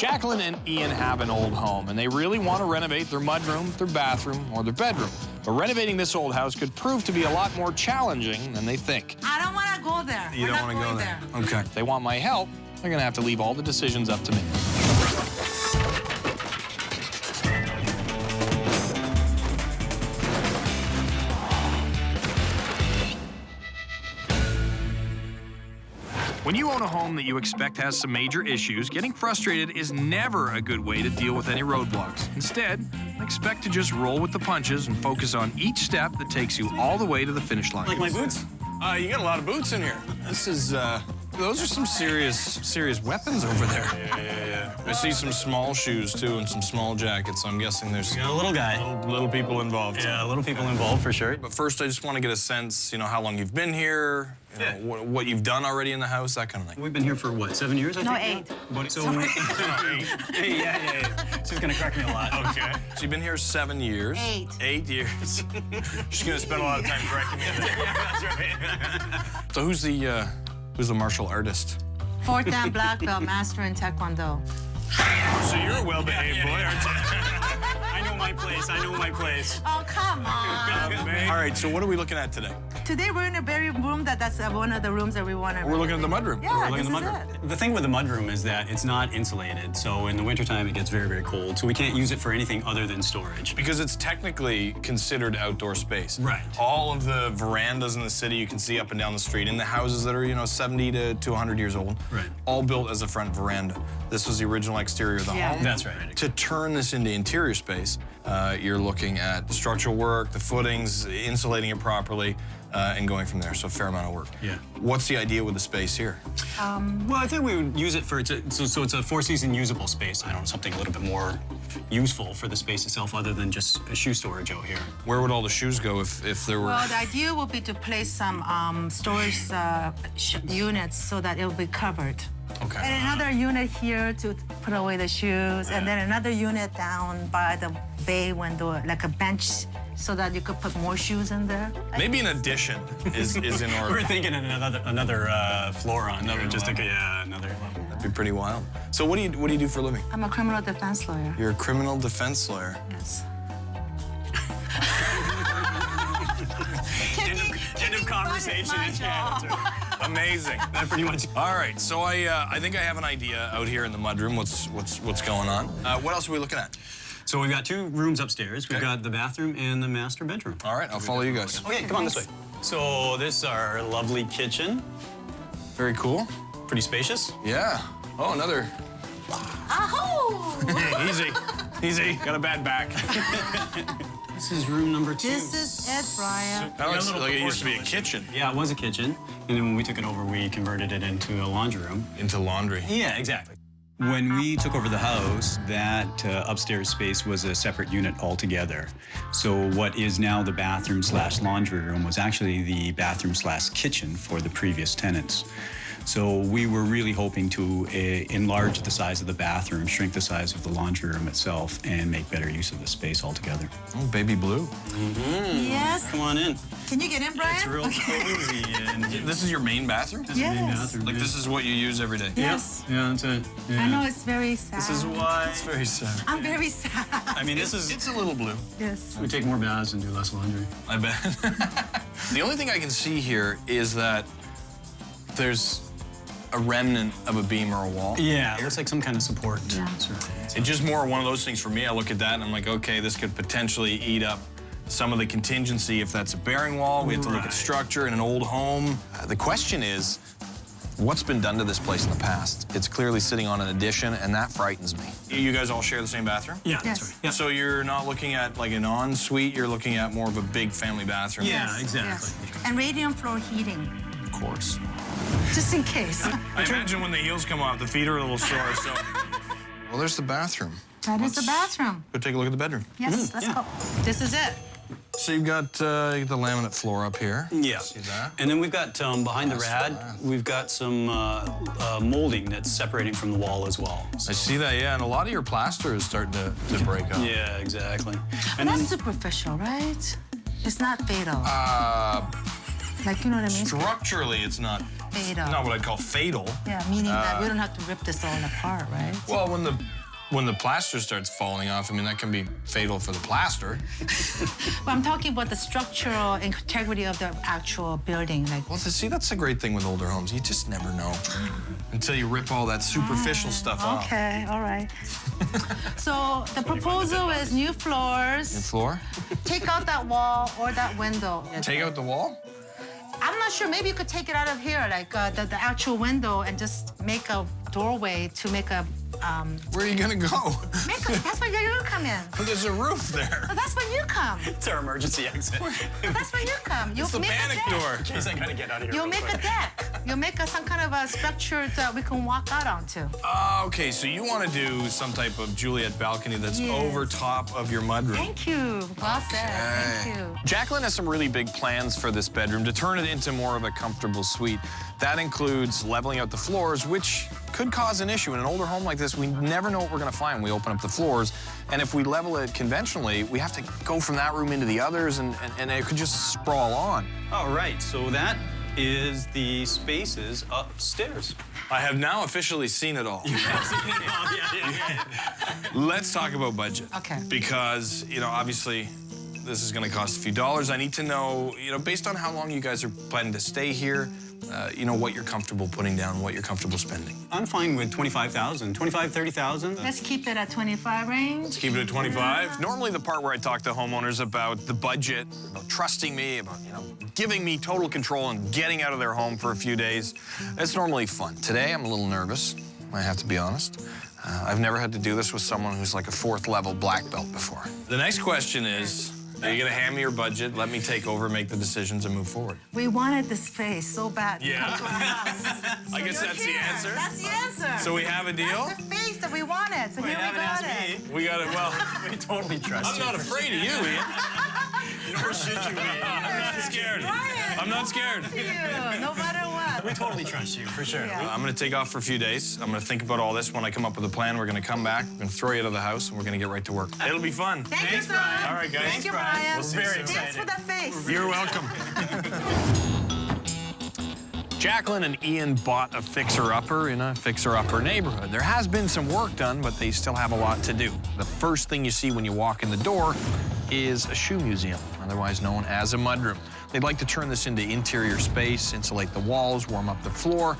Jacqueline and Ian have an old home, and they really want to renovate their mudroom, their bathroom, or their bedroom. But renovating this old house could prove to be a lot more challenging than they think. I don't want to go there. You don't want to go there? Okay. If they want my help, they're going to have to leave all the decisions up to me. When you own a home that you expect has some major issues, getting frustrated is never a good way to deal with any roadblocks. Instead, expect to just roll with the punches and focus on each step that takes you all the way to the finish line. Like my boots? You got a lot of boots in here. This is, those are some serious weapons over there. Yeah. I see some small shoes, too, and some small jackets. I'm guessing there's a little guy. Little people involved. Yeah, little people involved, for sure. But first, I just want to get a sense, how long you've been here, what you've done already in the house, that kind of thing. We've been here for, what, 7 years, I think? No, 8. So, yeah. She's going to correct me a lot. Okay. So you've been here 7 years. 8. 8 years. She's going to spend a lot of time correcting me. Yeah, that's right. So who's the martial artist? 4th Dan black belt, master in Taekwondo. So you're a well-behaved boy, aren't you? I know my place. Oh, come on. All right, so what are we looking at today? Today we're in a very room that's one of the rooms that we want to. We're looking at the mudroom. Yeah, We're this looking is at the mudroom. it. The thing with the mudroom is that it's not insulated, so in the wintertime it gets very, very cold, so we can't use it for anything other than storage. Because it's technically considered outdoor space. Right. All of the verandas in the city you can see up and down the street, in the houses that are, 70 to 100 years old, Right. all built as a front veranda. This was the original exterior of the home. That's right. To turn this into interior space, you're looking at the structural work, the footings, insulating it properly, and going from there. So a fair amount of work. Yeah. What's the idea with the space here? Well, I think we would use it for, so it's a 4-season usable space. I don't know, something a little bit more useful for the space itself other than just a shoe storage out here. Where would all the shoes go if there were... Well, the idea would be to place some storage units so that it will be covered. Okay. And another unit here to put away the shoes, and then another unit down by the bay window, like a bench, so that you could put more shoes in there. Maybe an addition is in order. We're thinking another floor on here, just like another level. That'd be pretty wild. So what do you do for a living? I'm a criminal defense lawyer. You're a criminal defense lawyer. Yes. End of conversation. Yeah, that's right. Amazing. That pretty much. All right, so I think I have an idea out here in the mudroom. What's going on? What else are we looking at? So we've got 2 rooms upstairs. We've Okay. got the bathroom and the master bedroom. All right, I'll follow you guys. Okay, come on this way. So this is our lovely kitchen. Very cool. Pretty spacious. Yeah. Oh, another. Ahoo! Easy. Got a bad back. This is room number 2. This is it, Bryan. That looks like it used to be a kitchen. Yeah, it was a kitchen. And then when we took it over, we converted it into a laundry room. Into laundry. Yeah, exactly. When we took over the house, that upstairs space was a separate unit altogether. So what is now the bathroom / laundry room was actually the bathroom / kitchen for the previous tenants. So we were really hoping to enlarge the size of the bathroom, shrink the size of the laundry room itself, and make better use of the space altogether. Oh, baby blue. Yes. Come on in. Can you get in, Bryan? It's real cozy. And This is your main bathroom? this is the main Yes. bathroom. Like, this is what you use every day? Yes. Yeah, that's it. Yeah. I know it's very sad. This is why. It's very sad. I'm very sad. I mean, this is. It's a little blue. Yes. We take more baths and do less laundry. I bet. The only thing I can see here is that there's a remnant of a beam or a wall. Yeah, it looks like some kind of support. Yeah. It's just more one of those things for me. I look at that and I'm like, okay, this could potentially eat up some of the contingency if that's a bearing wall. We have to look at Right. structure in an old home. The question is, what's been done to this place in the past? It's clearly sitting on an addition, and that frightens me. You guys all share the same bathroom? Yeah, Yes. that's right. Yeah. So you're not looking at like an ensuite, you're looking at more of a big family bathroom. Yeah, Yes, exactly. yes. And radiant floor heating, Of course. just in case. I imagine when the heels come off, the feet are a little sore, so. Well, there's the bathroom. That is the bathroom. Go take a look at the bedroom. Yes, let's yeah. go. This is it. So you've got the laminate floor up here. Yeah. See that? And then we've got behind the rad, we've got some molding that's separating from the wall as well. I see that, yeah, and a lot of your plaster is starting to break up. Yeah, exactly. And That's then, superficial, right? It's not fatal. Like, you know what I mean? Structurally, it's not Fatal. not what I'd call fatal. Yeah, meaning that we don't have to rip this all apart, right? Well, when the plaster starts falling off, I mean, that can be fatal for the plaster. But I'm talking about the structural integrity of the actual building. Like, Well, see, that's the great thing with older homes. You just never know until you rip all that superficial stuff off. okay, all right. So the proposal is new floors. Your floor? Take out that wall or that window. Take out the wall? I'm not sure. Maybe you could take it out of here, like the actual window, and just make a doorway to make a. Where are you gonna go? That's where you come in. There's a roof there. Well, that's when you come. It's our emergency exit. Well, that's when you come. You'll It's the make panic a deck. door. In case I gotta get out of here. You'll real make quick. a deck. You'll make some kind of a structure that we can walk out onto. Okay, so you want to do some type of Juliet balcony that's Yes. over top of your mudroom. Thank you. Well said. Thank you. Jacqueline has some really big plans for this bedroom to turn it into more of a comfortable suite. That includes leveling out the floors, which could cause an issue. In an older home like this, we never know what we're going to find when we open up the floors. And if we level it conventionally, we have to go from that room into the others, and it could just sprawl on. All right, so that is the spaces upstairs. I have now officially seen it all. Let's talk about budget. Okay. Because, you know, obviously, this is going to cost a few dollars. I need to know, you know, based on how long you guys are planning to stay here, you know, what you're comfortable putting down, what you're comfortable spending. I'm fine with 25,000, 25, 30,000. Let's keep it at 25 range. Keep it at 25. Normally, the part where I talk to homeowners about the budget, about trusting me, about, you know, giving me total control and getting out of their home for a few days, it's normally fun. Today, I'm a little nervous, I have to be honest. I've never had to do this with someone who's like a 4th level black belt before. The next question is, are you going to hand me your budget, let me take over, make the decisions, and move forward? We wanted the space so bad. Yeah. To come to our house. I guess You're that's the here. answer. That's the answer. So we have a deal? That's the space that we wanted. So here we got it. We got it. Well, We totally trust I'm you. not afraid of you, Ian. Nor should you be. I'm not scared. I'm not scared. Thank you. No matter what. We totally trust you, for sure. Yeah. I'm going to take off for a few days. I'm going to think about all this. When I come up with a plan, we're going to come back. We're going to throw you out of the house, and we're going to get right to work. It'll be fun. Thank you, son. All right, guys. Thank you, Brian. We'll see you soon. Thanks for the face. You're welcome. Jacqueline and Ian bought a fixer-upper in a fixer-upper neighborhood. There has been some work done, but they still have a lot to do. The first thing you see when you walk in the door is a shoe museum, otherwise known as a mudroom. They'd like to turn this into interior space, insulate the walls, warm up the floor.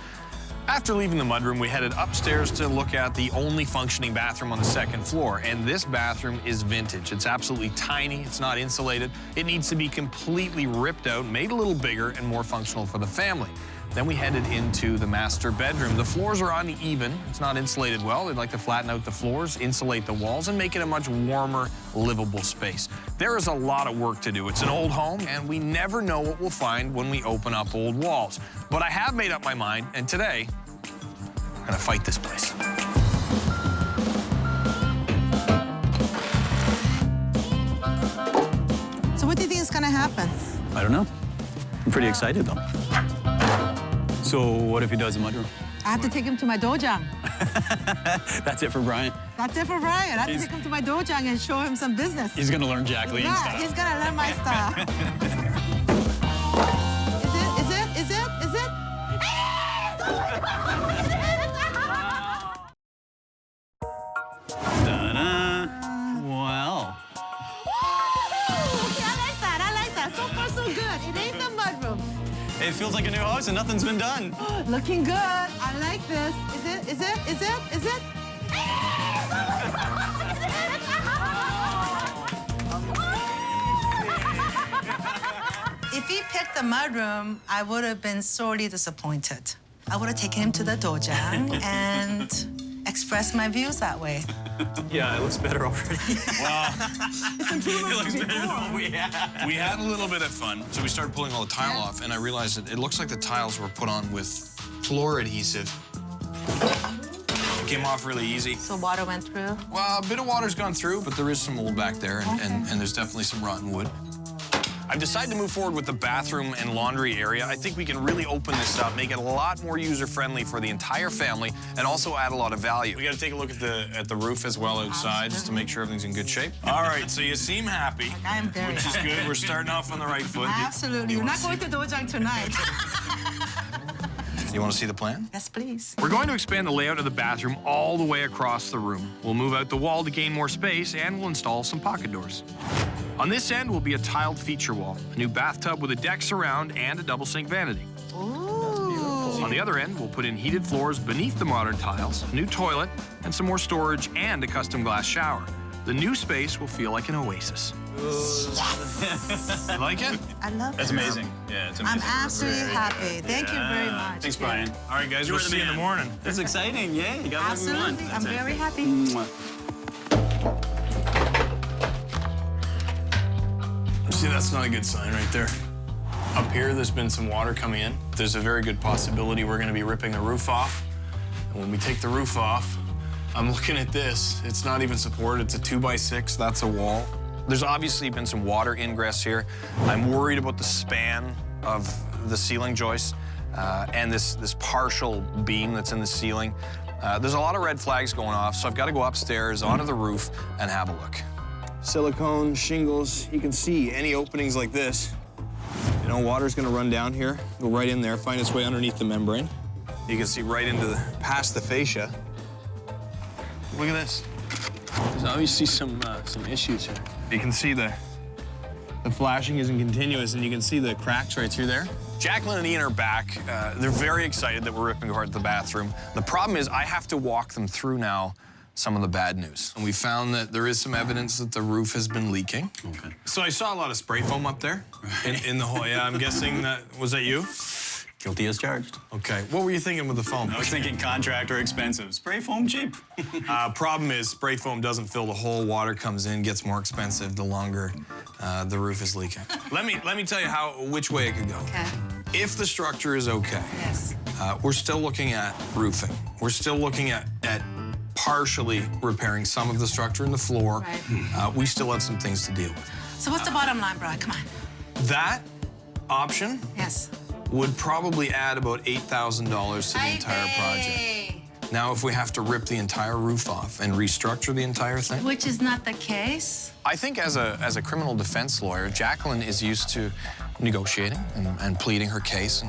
After leaving the mudroom, we headed upstairs to look at the only functioning bathroom on the 2nd floor. And this bathroom is vintage. It's absolutely tiny. It's not insulated. It needs to be completely ripped out, made a little bigger and more functional for the family. Then we headed into the master bedroom. The floors are uneven. It's not insulated well. They'd like to flatten out the floors, insulate the walls, and make it a much warmer, livable space. There is a lot of work to do. It's an old home, and we never know what we'll find when we open up old walls. But I have made up my mind, and today, I'm gonna fight this place. So what do you think is going to happen? I don't know. I'm pretty excited, though. So what if he does a mudroom? I have to take him to my dojang. That's it for Brian. That's it for Brian. I have to He's- take him to my dojang and show him some business. He's gonna learn Jacqueline Yeah, style. he's gonna learn my style. Is it? Ta-da. Well, I like that. So far, so good. It ain't the mudroom. it feels like a new house and nothing's been done. Looking good. I like this. Is it? If he picked the mudroom, I would have been sorely disappointed. I would have taken him to the dojang and expressed my views that way. Yeah, it looks better already. It's improvement It looks from better than before. what we had. We had a little bit of fun, so we started pulling all the tile off, and I realized that it looks like the tiles were put on with floor adhesive. It came off really easy. So water went through. Well, a bit of water's gone through, but there is some mold back there, and there's definitely some rotten wood. I've decided to move forward with the bathroom and laundry area. I think we can really open this up, make it a lot more user-friendly for the entire family, and also add a lot of value. We got to take a look at the roof as well outside, just to make sure everything's in good shape. All right, so you seem happy, I am very which is happy. good. We're starting off on the right foot. Absolutely. You're not going to Dojang tonight. You want to see the plan? Yes, please. We're going to expand the layout of the bathroom all the way across the room. We'll move out the wall to gain more space, and we'll install some pocket doors. On this end will be a tiled feature wall, a new bathtub with a deck surround, and a double sink vanity. Ooh. On the other end, we'll put in heated floors beneath the modern tiles, a new toilet, and some more storage and a custom glass shower. The new space will feel like an oasis. You like it? I love That's it. amazing. Yeah, it's amazing. I'm absolutely happy. Thank you very much. Thanks, Brian. All right, guys, You're we'll the see you in the man. morning. That's exciting. Yeah, you got what we want. Absolutely. I'm That's it. very happy. Mwah. See, that's not a good sign right there. Up here, there's been some water coming in. There's a very good possibility we're going to be ripping the roof off. And when we take the roof off, I'm looking at this. It's not even supported. It's a 2x6. That's a wall. There's obviously been some water ingress here. I'm worried about the span of the ceiling joists and this partial beam that's in the ceiling. There's a lot of red flags going off, so I've got to go upstairs onto the roof and have a look. Silicone, shingles, you can see any openings like this. You know, water's gonna run down here, go right in there, find its way underneath the membrane. You can see right into past the fascia. Look at this. There's obviously some issues here. You can see the flashing isn't continuous, and you can see the cracks right through there. Jacqueline and Ian are back. They're very excited that we're ripping apart the bathroom. The problem is I have to walk them through now some of the bad news. And we found that there is some evidence that the roof has been leaking. Okay. So I saw a lot of spray foam up there in the hole. Yeah, I'm guessing was that you? Guilty as charged. Okay. What were you thinking with the foam? I was thinking contractor expensive. Spray foam cheap. Problem is spray foam doesn't fill the hole. Water comes in, gets more expensive the longer the roof is leaking. Let me tell you which way it could go. Okay. If the structure is okay, Yes. we're still looking at roofing. We're still looking at partially repairing some of the structure in the floor. Right. We still have some things to deal with. So what's the bottom line, Bryan? Come on. That option Yes. would probably add about $8,000 to the entire project. Now, if we have to rip the entire roof off and restructure the entire thing, Which is not the case. I think as a criminal defense lawyer, Jacqueline is used to negotiating and pleading her case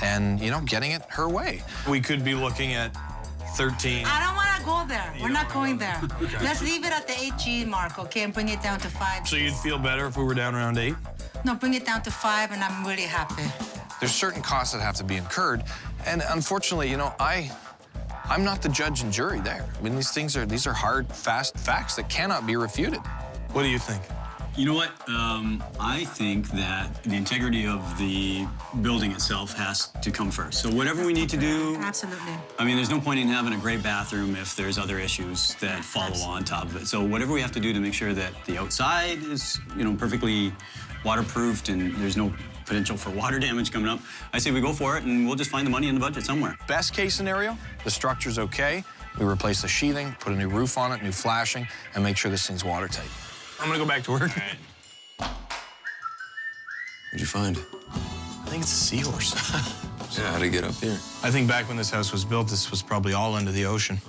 and you know, getting it her way. We could be looking at 13. I don't want to go there. We're not going there. Okay. Let's leave it at the 8G mark, okay, and bring it down to 5. So you'd feel better if we were down around 8? No, bring it down to 5, and I'm really happy. There's certain costs that have to be incurred, and unfortunately, you know, I'm not the judge and jury there. I mean, these are hard, fast facts that cannot be refuted. What do you think? You know what? I think that the integrity of the building itself has to come first. So whatever we need to do, Absolutely. I mean, there's no point in having a great bathroom if there's other issues that follow on top of it. So whatever we have to do to make sure that the outside is, you know, perfectly waterproofed and there's no potential for water damage coming up, I say we go for it and we'll just find the money in the budget somewhere. Best case scenario, the structure's okay. We replace the sheathing, put a new roof on it, new flashing, and make sure this thing's watertight. I'm gonna go back to work. What'd you find? I think it's a seahorse. Yeah, how'd it get up here? I think back when this house was built, this was probably all into the ocean.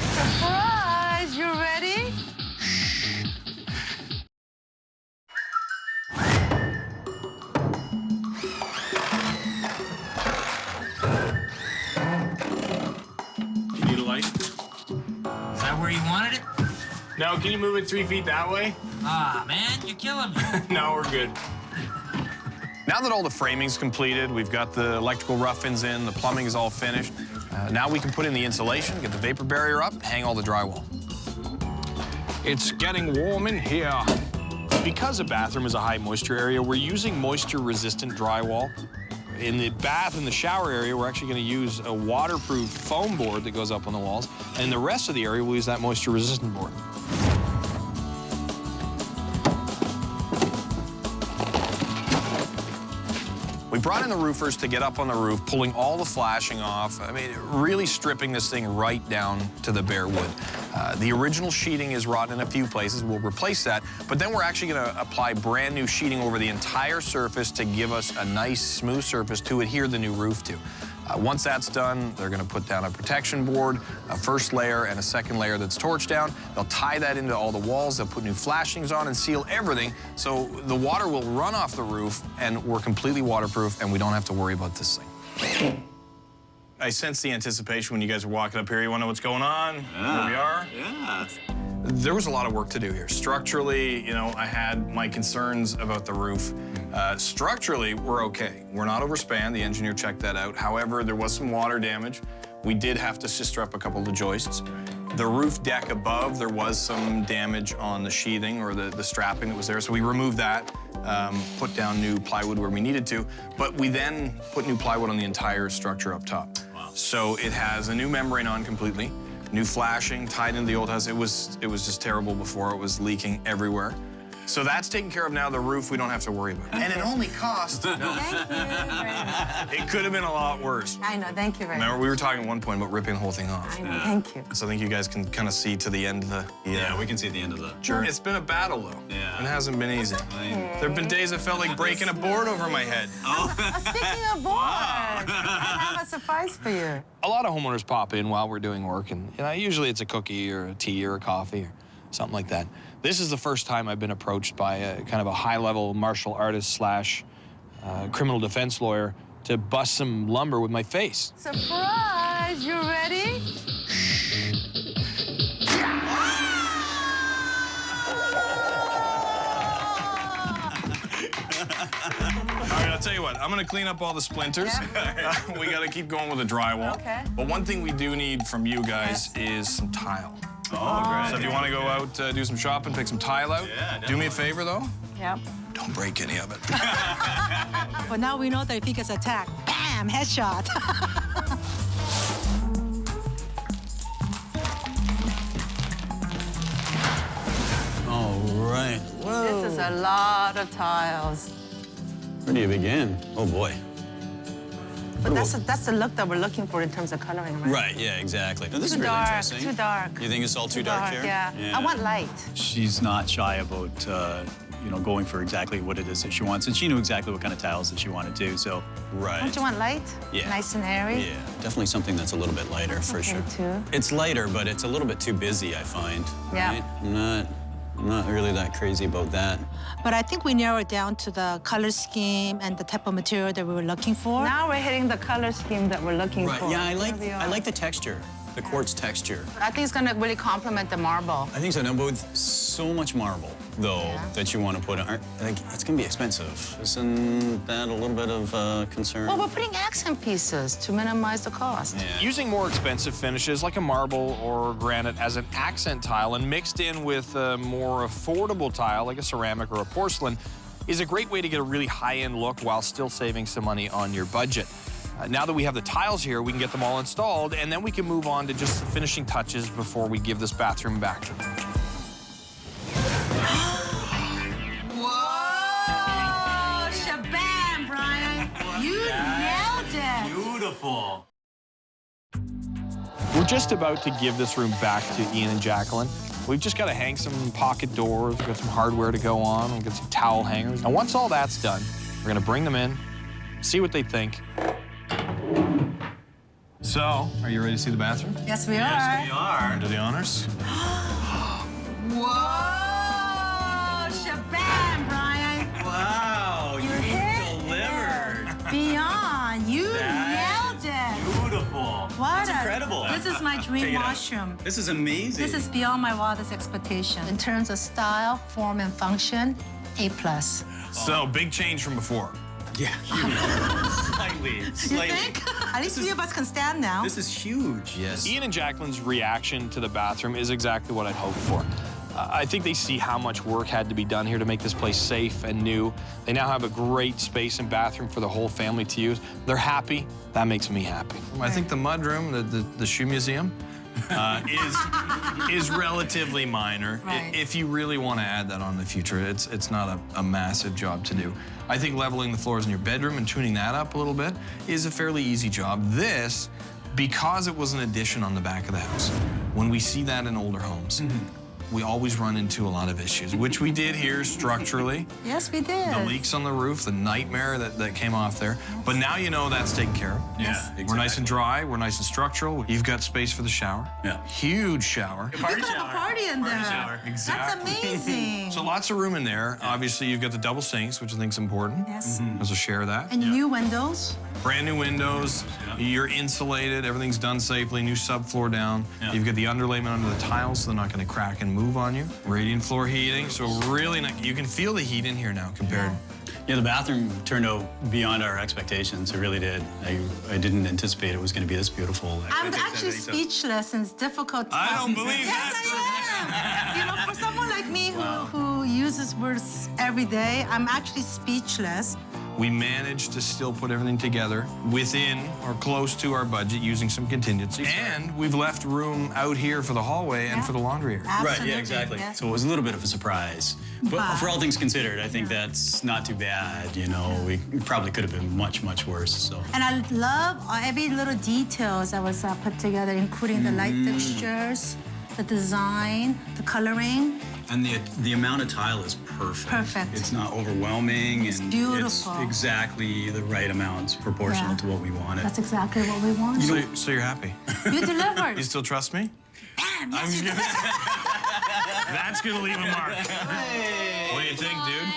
Surprise! You ready? You need a light? Is that where you wanted it? No, can you move it 3 feet that way? Ah, man, you're killing me. No, we're good. Now that all the framing's completed, we've got the electrical rough-ins in, the plumbing is all finished. Now we can put in the insulation, get the vapor barrier up, hang all the drywall. It's getting warm in here. Because a bathroom is a high moisture area, we're using moisture-resistant drywall. In the bath and the shower area, we're actually going to use a waterproof foam board that goes up on the walls. And in the rest of the area, we'll use that moisture-resistant board. We brought in the roofers to get up on the roof, pulling all the flashing off. I mean, really stripping this thing right down to the bare wood. The original sheeting is rotten in a few places. We'll replace that, but then we're actually going to apply brand new sheeting over the entire surface to give us a nice, smooth surface to adhere the new roof to. Once that's done, they're going to put down a protection board, a first layer and a second layer that's torched down. They'll tie that into all the walls. They'll put new flashings on and seal everything so the water will run off the roof and we're completely waterproof and we don't have to worry about this thing. I sense the anticipation when you guys are walking up here. You want to know what's going on, where we are? Yeah. There was a lot of work to do here. Structurally, you know, I had my concerns about the roof. Structurally, we're okay. We're not overspanned. The engineer checked that out. However, there was some water damage. We did have to sister up a couple of the joists. The roof deck above, there was some damage on the sheathing or the strapping that was there, so we removed that, put down new plywood where we needed to, but we then put new plywood on the entire structure up top. Wow. So it has a new membrane on completely, new flashing tied into the old house. It was just terrible before. It was leaking everywhere. So that's taken care of now. The roof we don't have to worry about. And it only cost. Thank you very much. It could have been a lot worse. I know, thank you very much. Remember, we were talking at one point about ripping the whole thing off. I know, thank you. So I think you guys can kind of see to the end of the Yeah, we can see the end of the journey. It's been a battle, though. Yeah. It hasn't been easy. There have been days I felt like breaking a board over my head. Speaking of board, I have a surprise for you. A lot of homeowners pop in while we're doing work, and you know, usually it's a cookie or a tea or a coffee or something like that. This is the first time I've been approached by a kind of a high-level martial artist slash criminal defense lawyer to bust some lumber with my face. Surprise! You ready? All right, I'll tell you what. I'm gonna clean up all the splinters. We gotta keep going with the drywall. Okay. But one thing we do need from you guys is some tile. Oh, great. So if you want to go out, do some shopping, pick some tile out. Yeah, do me a favor, though. Yep. Don't break any of it. But now we know that if he gets attacked, bam, headshot. All right. This is a lot of tiles. Where do you begin? Oh, boy. But that's the look that we're looking for in terms of coloring, right? Right, yeah, exactly. Now, this is Too really dark, interesting. too dark. You think it's all too dark here? Yeah. I want light. She's not shy about, you know, going for exactly what it is that she wants. And she knew exactly what kind of tiles that she wanted to, so. Right. Don't you want light? Yeah. Nice and airy? Yeah, definitely something that's a little bit lighter, for okay, sure. too. It's lighter, but it's a little bit too busy, I find. Yeah. Right? I'm not really that crazy about that. But I think we narrowed it down to the color scheme and the type of material that we were looking for. Now we're hitting the color scheme that we're looking for. Yeah, I Here we are. like the texture, the quartz texture. I think it's gonna really complement the marble. I think so. Now, but with so much marble, though, that you want to put on, like, it's gonna be expensive. Isn't that a little bit of concern? Well, we're putting accent pieces to minimize the cost. Yeah. Using more expensive finishes like a marble or granite as an accent tile and mixed in with a more affordable tile like a ceramic or a porcelain is a great way to get a really high-end look while still saving some money on your budget. Now that we have the tiles here, we can get them all installed, and then we can move on to just the finishing touches before we give this bathroom back. Whoa! Shabam, Bryan! You nailed it! Beautiful. We're just about to give this room back to Ian and Jacqueline. We've just got to hang some pocket doors, we've got some hardware to go on, we've got some towel hangers. And once all that's done, we're gonna bring them in, see what they think. So, are you ready to see the bathroom? Yes, we are. Yes, we are. Do the honors. Whoa! Shabam, Bryan! Wow, you delivered. Beyond, you nailed it. Beautiful. What That's incredible. This is my dream washroom. This is amazing. This is beyond my wildest expectation. In terms of style, form, and function, A+. So, big change from before. Yeah, huge. Slightly. You think? At least 3 of us can stand now. This is huge. Yes. Ian and Jacqueline's reaction to the bathroom is exactly what I'd hoped for. I think they see how much work had to be done here to make this place safe and new. They now have a great space and bathroom for the whole family to use. They're happy. That makes me happy. I think the mudroom, the shoe museum, is relatively minor. Right. If you really want to add that on in the future, it's not a massive job to do. I think leveling the floors in your bedroom and tuning that up a little bit is a fairly easy job. This, because it was an addition on the back of the house, when we see that in older homes, we always run into a lot of issues, which we did here structurally. Yes, we did. The leaks on the roof, the nightmare that came off there. But now you know that's taken care of. Yeah, exactly. We're nice and dry, we're nice and structural. You've got space for the shower. Yeah. Huge shower. You could have a party in there. shower. That's amazing. So lots of room in there. Obviously, you've got the double sinks, which I think is important. Yes. There's a share of that. And new windows. Brand new windows. You're insulated. Everything's done safely. New subfloor down. Yeah. You've got the underlayment under the tiles, so they're not going to crack and move on you. Radiant floor heating. So really, you can feel the heat in here now compared. Yeah, the bathroom turned out beyond our expectations. It really did. I didn't anticipate it was going to be this beautiful. I'm actually speechless, and it's difficult to I talk. don't believe Yes, that. I am. You know, for someone like me who uses words every day, I'm actually speechless. We managed to still put everything together within or close to our budget using some contingencies. And we've left room out here for the hallway and for the laundry area. Absolutely. Right, yeah, exactly. Yes. So it was a little bit of a surprise. But for all things considered, I think that's not too bad. You know, we probably could have been much, much worse. So. And I love every little details that was put together, including the light fixtures, the design, the coloring. And the amount of tile is perfect. Perfect. It's not overwhelming. It's and beautiful. It's exactly the right amount, proportional Yeah. to what we wanted. That's exactly what we wanted. So you're happy? You delivered. You still trust me? I'm just gonna... That's gonna leave a mark. What do you think, dude?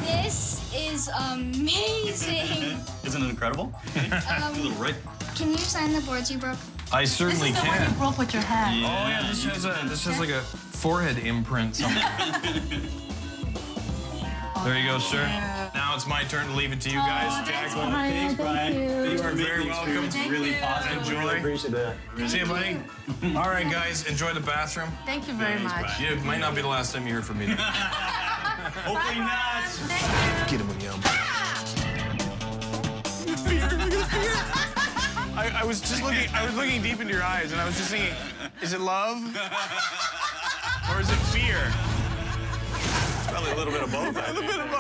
This is amazing. Isn't it incredible? a little right. Can you sign the boards you broke? I This certainly is the one you can. broke with your head. Oh yeah, this has like a forehead imprint somewhere. There you go, sir. Now it's my turn to leave it to you guys. Jacqueline. Thanks, Brian. You are very welcome. Really positive. Enjoy. Really appreciate that. See you, buddy. All right, guys, enjoy the bathroom. Thank you very much. Yeah, it might not be the last time you hear from me. Hopefully not. Get him with the elbow. I was just looking. I was looking deep into your eyes, and I was just thinking, is it love or is it fear? Probably a little bit of both. A little bit of